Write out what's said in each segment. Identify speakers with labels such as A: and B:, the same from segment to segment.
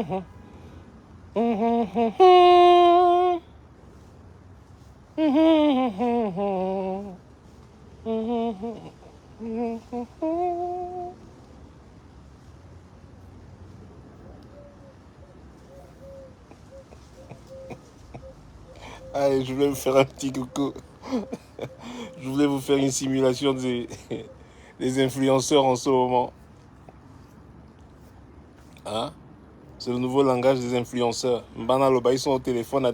A: Allez, je voulais vous faire un petit coucou. Je voulais vous faire une simulation des influenceurs en ce moment. Hein? C'est le nouveau langage des influenceurs. Mbana Loba, ils sont au téléphone.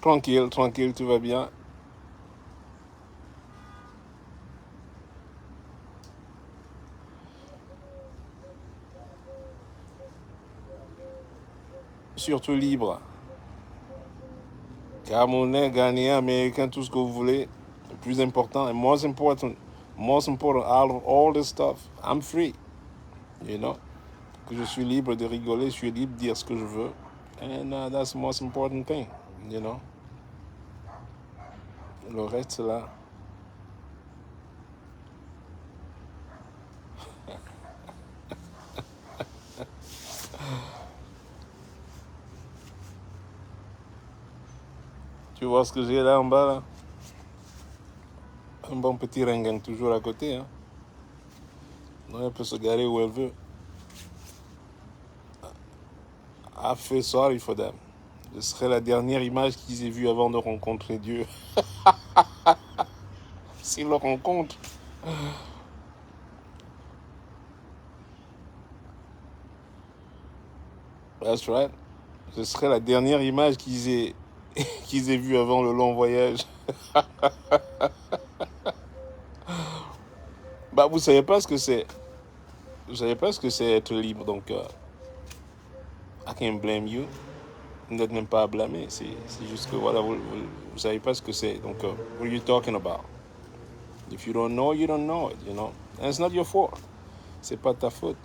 A: Tranquille, tranquille, tout va bien. Surtout libre. Camerounais, Ghanéen, Américain, tout ce que vous voulez. Le plus important, and most important out of all this stuff, I'm free. You know? Que je suis libre de rigoler, je suis libre de dire ce que je veux. And that's the most important thing, you know? Le reste, c'est là. Tu vois ce que j'ai là en bas, là? Un bon petit ringang toujours à côté, hein? Elle peut se garer où elle veut. I feel sorry for them. Ce serait la dernière image qu'ils aient vue avant de rencontrer Dieu. S'ils le rencontrent. That's right. Ce serait la dernière image qu'ils aient vue avant le long voyage. Bah, vous savez pas ce que c'est. Vous savez pas ce que c'est être libre, donc I can't blame you. Vous n'êtes même pas à blâmer. C'est juste que voilà, vous savez pas ce que c'est. Donc, what are you talking about? If you don't know, you don't know it, you know. And it's not your fault. C'est pas ta faute.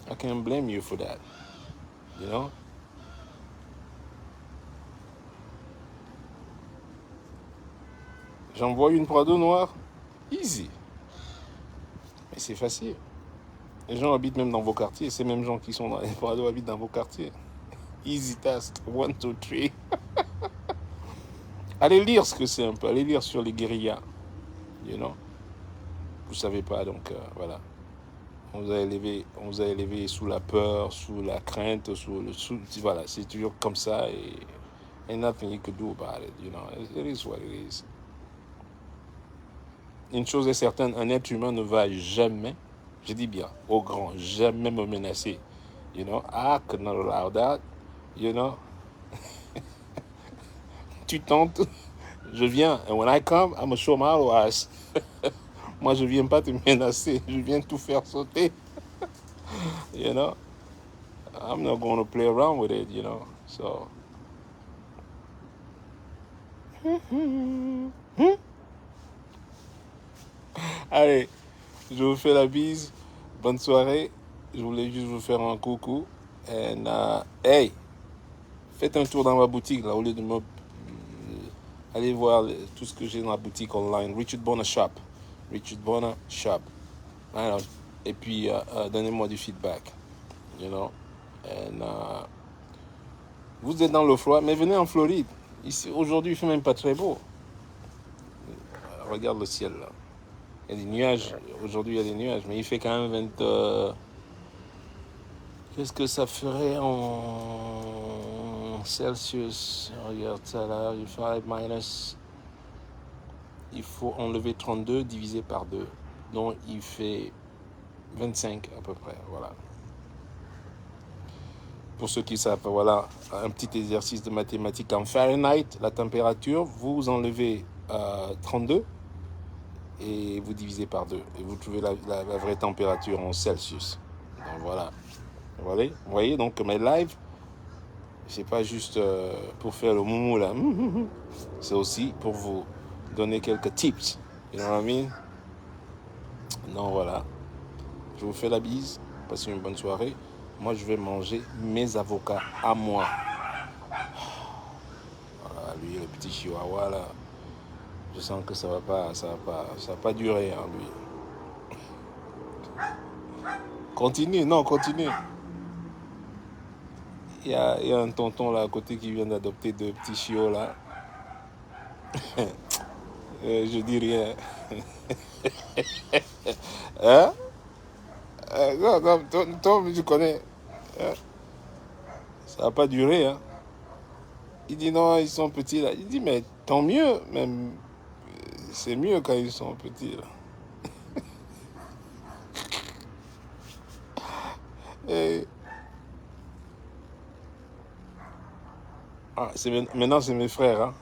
A: I can't blame you for that, you know. J'envoie une Prado noire. Easy. Mais c'est facile. Les gens habitent même dans vos quartiers. Ces mêmes gens qui sont dans les Prado habitent dans vos quartiers. Easy task. 1, 2, 3. Allez lire ce que c'est un peu. Allez lire sur les guérillas. You know. Vous savez pas, donc voilà. On vous a élevé sous la peur, sous la crainte, voilà, c'est toujours comme ça et ain't nothing you could do about it, you know. It is what it is. Une chose est certaine, un être humain ne va jamais, je dis bien, au grand, jamais me menacer. You know, I could not allow that, you know. Tu tentes, je viens, and when I come, I'm gonna show my little ass. Moi, je viens pas te menacer, je viens tout faire sauter. You know, I'm not going to play around with it, you know. So, allez, je vous fais la bise. Bonne soirée. Je voulais juste vous faire un coucou. And, hey, faites un tour dans ma boutique, là, au lieu de me... allez voir tout ce que j'ai dans la boutique online. Richard Bona Shop. Richard Bona Shop. Alors, et puis, donnez-moi du feedback. You know. And, vous êtes dans le froid, mais venez en Floride. Ici, aujourd'hui, il ne fait même pas très beau. Regarde le ciel, là. Il y a des nuages. Aujourd'hui, il y a des nuages, mais il fait quand même 20... Qu'est-ce que ça ferait en Celsius? Regarde ça là, 5 minus. Il faut enlever 32 divisé par 2. Donc, il fait 25 à peu près. Voilà. Pour ceux qui savent, voilà, un petit exercice de mathématiques en Fahrenheit. La température, vous enlevez 32 et vous divisez par 2. Et vous trouvez la vraie température en Celsius. Donc, voilà. Vous voyez, donc mes lives, c'est pas juste pour faire le moumou là. C'est aussi pour vous donner quelques tips. You know what I mean? Donc voilà. Je vous fais la bise. Passez une bonne soirée. Moi, je vais manger mes avocats à moi. Voilà, lui, le petit chihuahua, là, je sens que ça va pas durer, hein, lui. Continue, non, continue. Il y a un tonton là à côté qui vient d'adopter 2 petits chiots là. Je dis rien. Hein? Non, non, toi, tu connais. Hein? Ça va pas durer, hein. Il dit non, ils sont petits là. Il dit mais tant mieux, même c'est mieux quand ils sont petits là. Et, maintenant c'est mes frères, hein.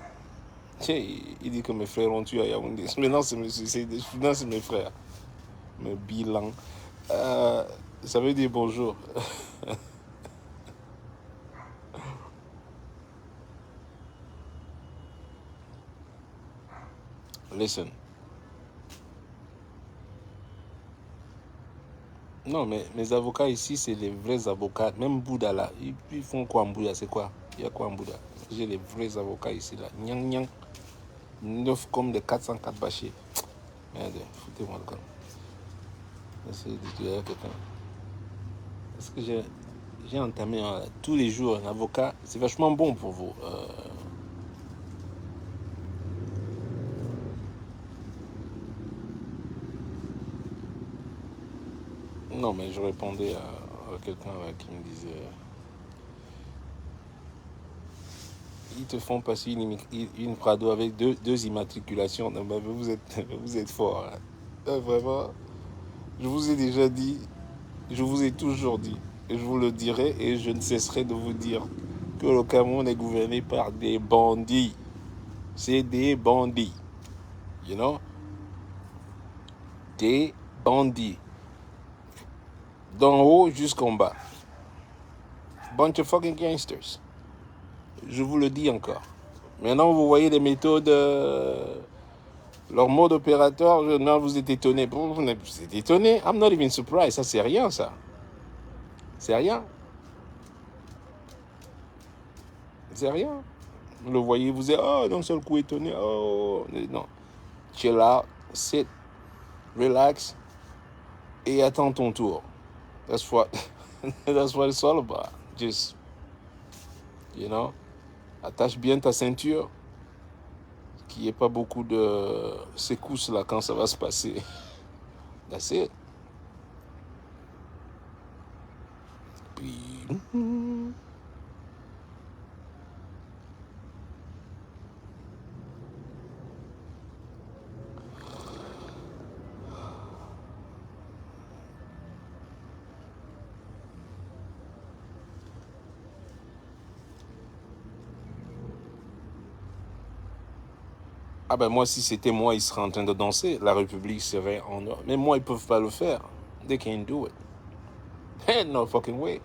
A: Tiens, il dit que mes frères ont tué à Yaoundé. Maintenant c'est mes frères. Mes bilans. Ça veut dire bonjour. Listen. Non, mais mes avocats ici, c'est les vrais avocats. Même Bouddha là, ils font quoi en Bouddha? C'est quoi? Il y a quoi en Bouddha? J'ai les vrais avocats ici là. Nyang nyang. 9 comme des 404 bâchés. Merde, foutez-moi le camp. Essayez de tuer quelqu'un. Parce que j'ai entamé tous les jours un avocat. C'est vachement bon pour vous. Non, mais je répondais à quelqu'un qui me disait ils te font passer une Prado avec deux immatriculations. Non, mais vous êtes fort. Hein. Vraiment, je vous ai déjà dit, je vous ai toujours dit, et je vous le dirai, et je ne cesserai de vous dire que le Cameroun est gouverné par des bandits. C'est des bandits. You know? Des bandits. D'en haut jusqu'en bas. Bunch of fucking gangsters. Je vous le dis encore. Maintenant, vous voyez les méthodes, leur mode opérateur. Non, vous êtes étonné. Vous êtes étonné. I'm not even surprised. Ça, c'est rien, ça. C'est rien. C'est rien. Vous le voyez, vous êtes, oh, d'un seul coup étonné. Oh, non. Chill out, sit, relax, et attends ton tour. That's what it's all about. Just, you know, attache bien ta ceinture. Qu'il n'y ait pas beaucoup de secousses là quand ça va se passer. That's it. Puis... Ah ben moi, si c'était moi, ils seraient en train de danser. La République serait en... Mais moi, ils ne peuvent pas le faire. They can't do it. Hey, no fucking way.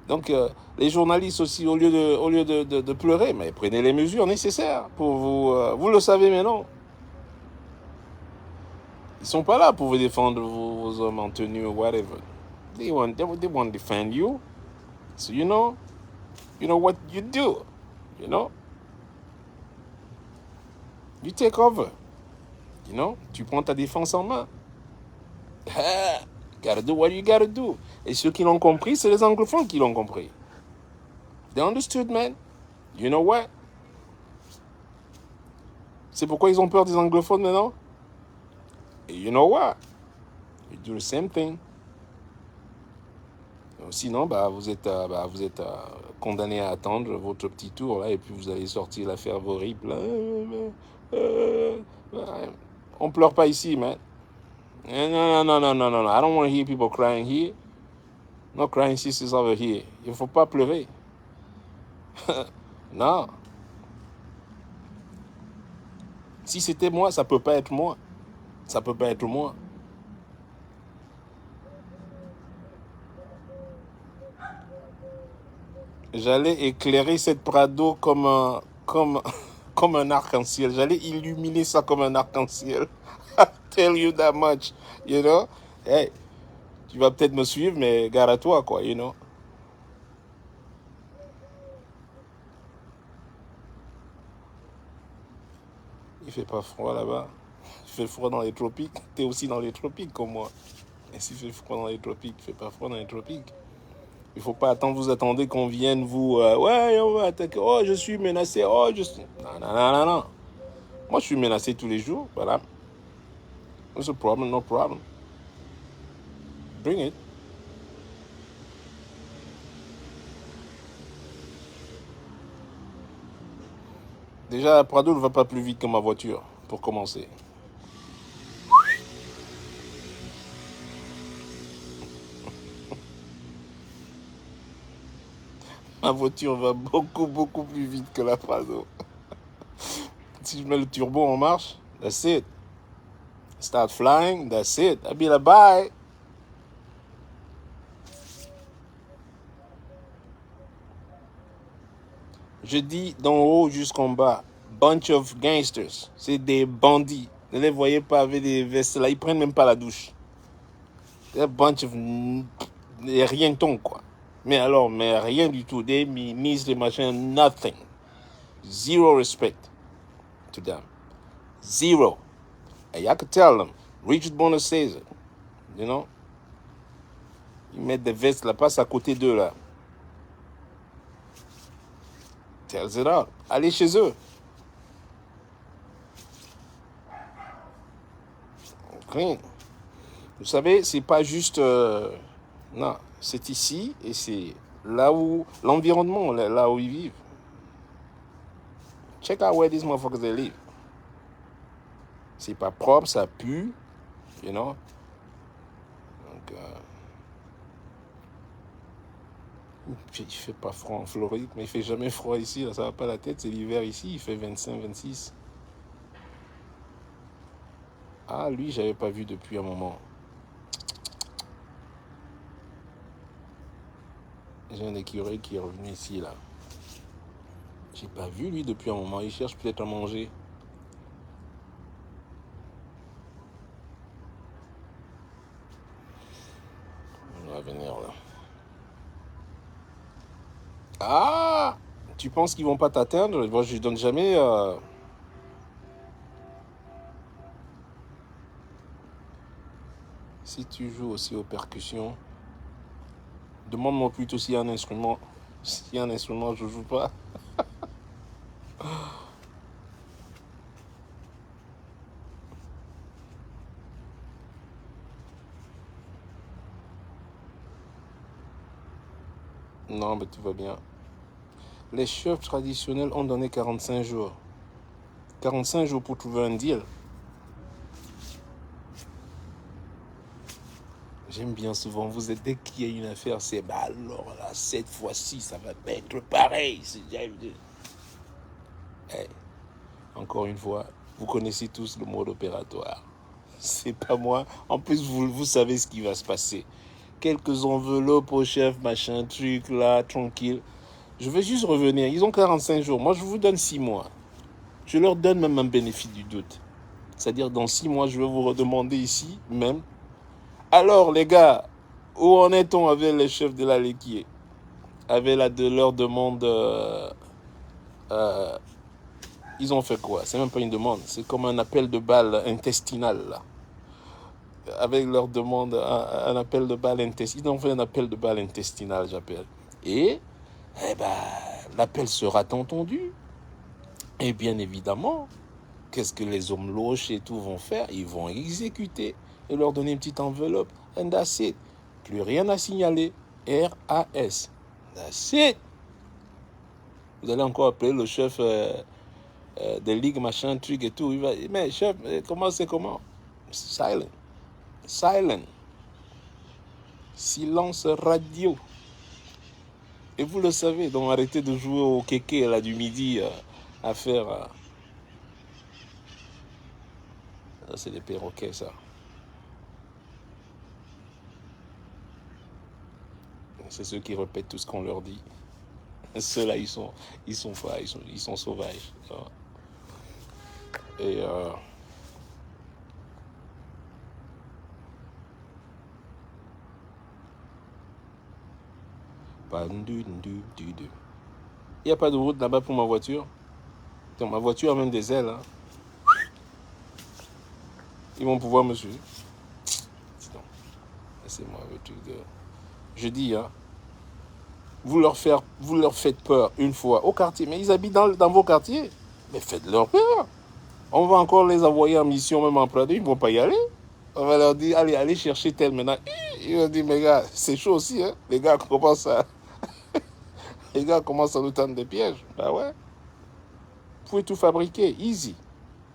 A: Donc, les journalistes aussi, au lieu de pleurer, mais prenez les mesures nécessaires pour vous... vous le savez maintenant. Ils ne sont pas là pour vous défendre vos hommes en tenue ou whatever. They want to defend you. So, you know what you do. You know? You take over. You know? Tu prends ta défense en main. Gotta do what you gotta do. Et ceux qui l'ont compris, c'est les anglophones qui l'ont compris. They understood, man. You know what? C'est pourquoi ils ont peur des anglophones maintenant? Et you know what? You do the same thing. Sinon, vous êtes condamné à attendre votre petit tour là, et puis vous allez sortir l'affaire horrible. On pleure pas ici, man. No. I don't want to hear people crying here. No crying sisters over here. Il faut pas pleurer. Non. Si c'était moi, ça peut pas être moi. Ça peut pas être moi. J'allais éclairer cette Prado comme un arc-en-ciel. J'allais illuminer ça comme un arc-en-ciel. Tell you that much, you know. Hey, tu vas peut-être me suivre, mais gare à toi, quoi, you know. fait pas froid là-bas. Il fait froid dans les tropiques. Tu es aussi dans les tropiques comme moi. Et s'il fait froid dans les tropiques, il fait pas froid dans les tropiques. Il faut pas attendre, vous attendez qu'on vienne vous... ouais, on va attaquer. Oh, je suis menacé. Oh, je suis... Non, non, non, non, non. Moi, je suis menacé tous les jours. Voilà. What's the problem? No problem. Bring it. Déjà, Prado ne va pas plus vite que ma voiture, pour commencer. Ma voiture va beaucoup, beaucoup plus vite que la Prado. Si je mets le turbo en marche, that's it. Start flying, that's it. I'll be like, bye. Je dis d'en haut jusqu'en bas, bunch of gangsters. C'est des bandits. Ne les voyez pas avec des vestes là, ils prennent même pas la douche. C'est un bunch of... rien ton quoi. Mais alors, mais rien du tout. Des ministres, des machins, nothing. Zero respect to them. Zero. And I could tell them. Richard Bonner says it. You know? Ils mettent des vestes là, passe à côté d'eux là. Tells it out. Allez chez eux. Clean. Vous savez, c'est pas juste... non, c'est ici et c'est là où... L'environnement, là où ils vivent. Check out where these motherfuckers they live. C'est pas propre, ça pue, you know. Donc, il fait pas froid en Floride, mais il fait jamais froid ici, là, ça va pas la tête, c'est l'hiver ici, il fait 25, 26. Ah, lui, j'avais pas vu depuis un moment. J'ai un écureuil qui est revenu ici, là. J'ai pas vu, lui, depuis un moment. Il cherche peut-être à manger. On va venir, là. Ah! Tu penses qu'ils vont pas t'atteindre? Moi, je lui donne jamais... Si tu joues aussi aux percussions, demande-moi plutôt s'il y a un instrument. S'il y a un instrument, je joue pas. Non, mais tout va bien. Les chefs traditionnels ont donné 45 jours. 45 jours pour trouver un deal. J'aime bien souvent, vous êtes dès qu'il y a une affaire, c'est bah alors là, cette fois-ci, ça va pas être pareil. Hey, encore une fois, vous connaissez tous le mode opératoire. C'est pas moi. En plus, vous savez ce qui va se passer. Quelques enveloppes au chef, machin, truc là, tranquille. Je vais juste revenir. Ils ont 45 jours. Moi, je vous donne 6 mois. Je leur donne même un bénéfice du doute. C'est-à-dire, dans 6 mois, je vais vous redemander ici, même. Alors, les gars, où en est-on avec les chefs de la Léquier? Avec leur demande... ils ont fait quoi? C'est même pas une demande. C'est comme un appel de balle intestinal, là. Avec leur demande, un appel de balle intestinal. Ils ont fait un appel de balle intestinal, j'appelle. Et, eh ben, l'appel sera entendu. Et bien évidemment, qu'est-ce que les hommes louches et tout vont faire? Ils vont exécuter et leur donner une petite enveloppe. And that's it. Plus rien à signaler. RAS. That's it. Vous allez encore appeler le chef des ligues, machin, truc et tout. Il va dire, mais chef, comment c'est comment? Silent. Silent. Silence radio. Et vous le savez, donc arrêtez de jouer au kéké là du midi à faire... c'est des perroquets, ça. C'est ceux qui répètent tout ce qu'on leur dit. Ceux-là, ils sont pas, ils sont sauvages. Et il n'y a pas de route là-bas pour ma voiture. Donc, ma voiture a même des ailes. Hein. Ils vont pouvoir me suivre. Dis donc, laissez-moi le truc de... Je dis, hein, vous leur faites peur une fois au quartier, mais ils habitent dans vos quartiers. Mais faites-leur peur. On va encore les envoyer en mission, même en Prado, ils ne vont pas y aller. On va leur dire, allez chercher tel maintenant. Ils vont dire, mais gars, c'est chaud aussi, hein. Les gars commencent à nous tendre des pièges. Bah ouais. Vous pouvez tout fabriquer, easy.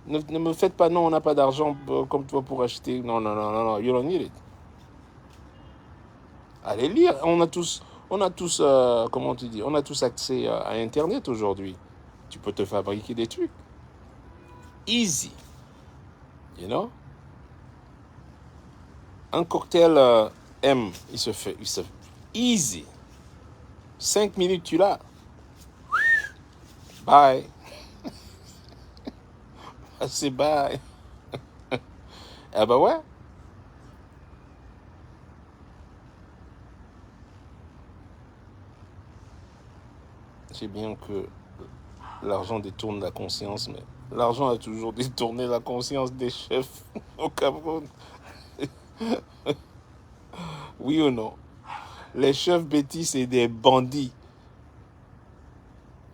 A: Ne me faites pas, non, on n'a pas d'argent comme toi pour acheter. Non, non, non, non, non, you don't need it. Allez lire. Comment tu dis, on a tous accès à Internet aujourd'hui. Tu peux te fabriquer des trucs. Easy. You know? Un cocktail M, il se fait easy. 5 minutes, tu l'as. Bye. C'est bye. Ah bah ouais. C'est bien que l'argent détourne la conscience, mais l'argent a toujours détourné la conscience des chefs au Cameroun. Oui ou non? Les chefs bêtis, c'est des bandits.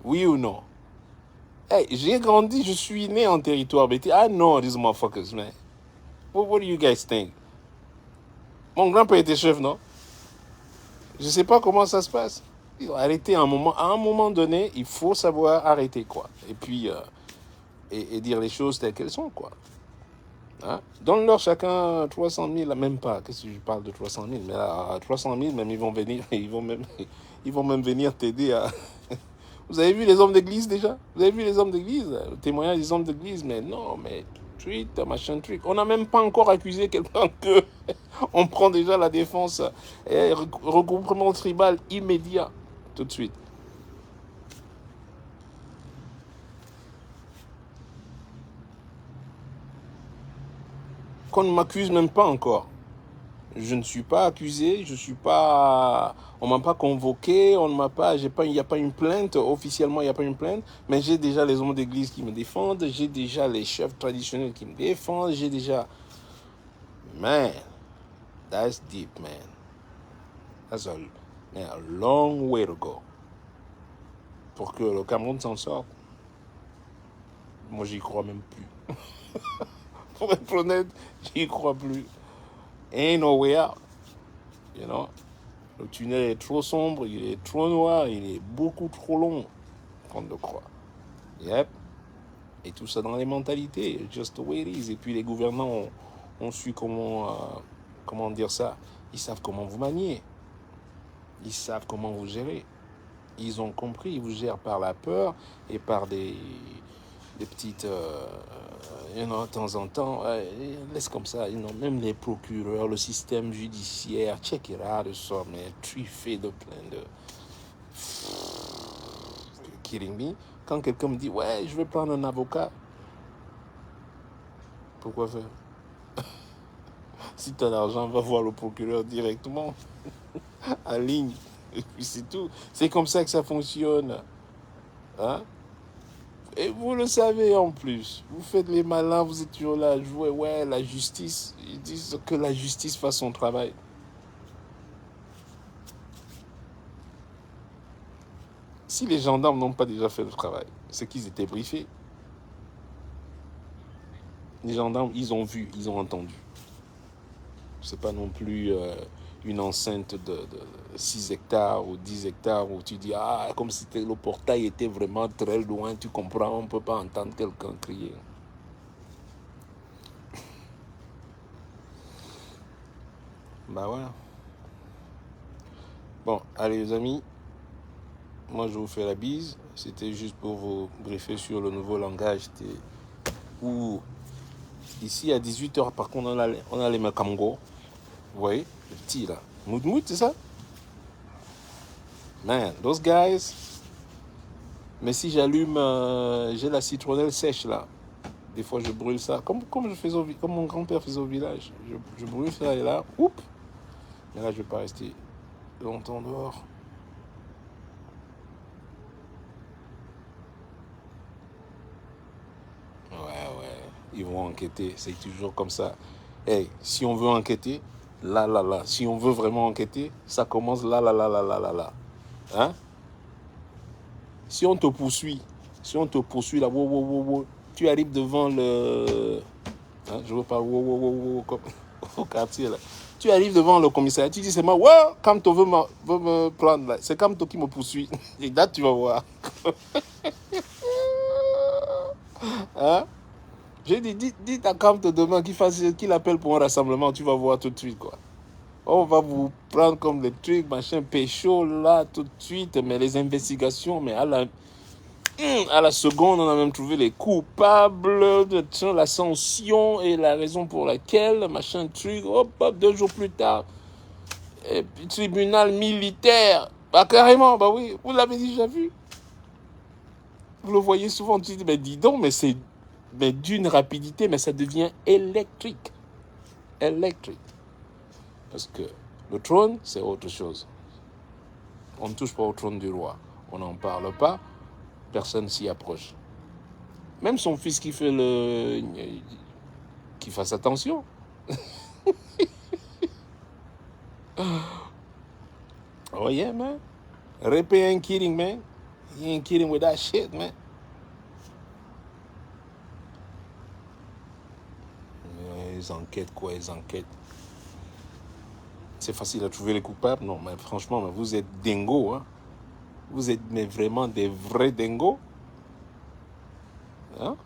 A: Oui ou non? Hey, j'ai grandi, je suis né en territoire bêtis. I know these motherfuckers, man. What do you guys think? Mon grand-père était chef, non? Je sais pas comment ça se passe. Ils ont arrêté à un moment donné, il faut savoir arrêter, quoi. Et puis, et dire les choses telles qu'elles sont, quoi. Hein? Donne-leur chacun 300 000, même pas, qu'est-ce que je parle de 300 000, mais à 300 000, même ils vont venir, ils vont même venir t'aider à... Vous avez vu les hommes d'église déjà? Vous avez vu les hommes d'église? Le témoignage des hommes d'église? Mais non, mais truc, machin truc. On n'a même pas encore accusé quelqu'un que... On prend déjà la défense. Et regroupement tribal immédiat, tout de suite. Qu'on ne m'accuse même pas encore. Je ne suis pas accusé, je suis pas, on m'a pas convoqué, on ne m'a pas, il n'y a pas une plainte officiellement, il n'y a pas une plainte, mais j'ai déjà les hommes d'église qui me défendent, j'ai déjà les chefs traditionnels qui me défendent, j'ai déjà, man, that's deep, man, that's a long way to go pour que le Cameroun s'en sorte. Moi, j'y crois même plus. Pour être honnête, j'y crois plus. Ain't no way out, you know. Le tunnel est trop sombre, il est trop noir, il est beaucoup trop long, qu'on ne le croit. Yep. Et tout ça dans les mentalités, just the way it is. Et puis les gouvernants ont su comment dire ça. Ils savent comment vous manier. Ils savent comment vous gérer. Ils ont compris, ils vous gèrent par la peur et par des petites... de temps en temps, laisse comme ça. Même les procureurs, le système judiciaire, check it out, ça, mais truffé de plein de... Kidding me? Quand quelqu'un me dit, ouais, je vais prendre un avocat, pourquoi faire? Si tu as l'argent, va voir le procureur directement, en ligne, et puis c'est tout. C'est comme ça que ça fonctionne. Hein? Et vous le savez en plus. Vous faites les malins, vous êtes toujours là à jouer, ouais, la justice. Ils disent que la justice fasse son travail. Si les gendarmes n'ont pas déjà fait le travail, c'est qu'ils étaient briefés. Les gendarmes, ils ont vu, ils ont entendu. C'est pas non plus une enceinte de 6 hectares ou 10 hectares où tu dis, ah, comme si le portail était vraiment très loin, tu comprends, on ne peut pas entendre quelqu'un crier. Bah voilà. Bon, allez les amis, moi je vous fais la bise. C'était juste pour vous briefer sur le nouveau langage. Où ici à 18h, par contre, on a les Makamgo. Vous voyez, le petit là. Moudmoud, c'est ça? Man, those guys. Mais si j'allume, j'ai la citronnelle sèche là. Des fois, je brûle ça. Comme mon grand-père faisait au village. Je brûle ça et là, oups. Mais là, je ne vais pas rester longtemps dehors. Ouais, ouais. ils vont enquêter. C'est toujours comme ça. Hey, si on veut enquêter, là. Si on veut vraiment enquêter, ça commence là. Hein? Si on te poursuit, là, wow, tu arrives devant le... Hein, je veux pas wow, comme au quartier, là. Tu arrives devant le commissariat, tu dis c'est moi, ouais, Kamto veut me prendre, là. C'est Kamto qui me poursuit. Et là, tu vas voir. Hein? J'ai dit, dites à Kamto demain qu'il appelle pour un rassemblement, tu vas voir tout de suite, quoi. On va vous prendre comme des trucs, machin, pécho, là, tout de suite. Mais les investigations, mais à la seconde, on a même trouvé les coupables, la sanction et la raison pour laquelle, machin, truc, hop, 2 jours plus tard, et puis, tribunal militaire. Bah, carrément, bah oui, vous l'avez déjà vu. Vous le voyez souvent, tu dis, mais dis donc, mais d'une rapidité, mais ça devient électrique. Parce que le trône, c'est autre chose. On ne touche pas au trône du roi. On n'en parle pas. Personne s'y approche. Même son fils qui fasse attention. Oh yeah, man. Repe ain't kidding, man. He ain't kidding with that shit, man. Les enquêtes. C'est facile à trouver les coupables? Non, mais franchement, vous êtes dingo, hein. Vous êtes mais vraiment des vrais dingos. Hein?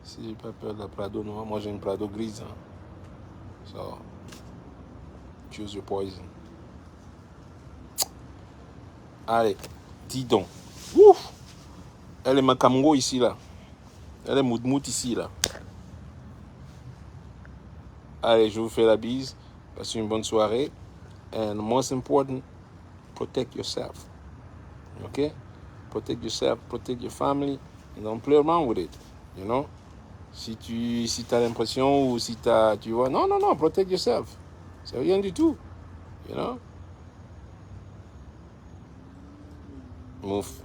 A: Si j'ai pas peur de la Prado noire, moi j'ai une Prado grise. Hein. So, choose your poison. Allez, dis donc. Ouf! Elle est Makamgo ici, là. Elle est Moudmout ici, là. Allez, je vous fais la bise. Passez une bonne soirée. And most important, protect yourself. Okay? Protect yourself, protect your family. And don't play around with it. You know? Si tu as l'impression ou si tu vois, non, protect yourself. C'est rien du tout. You know? Move.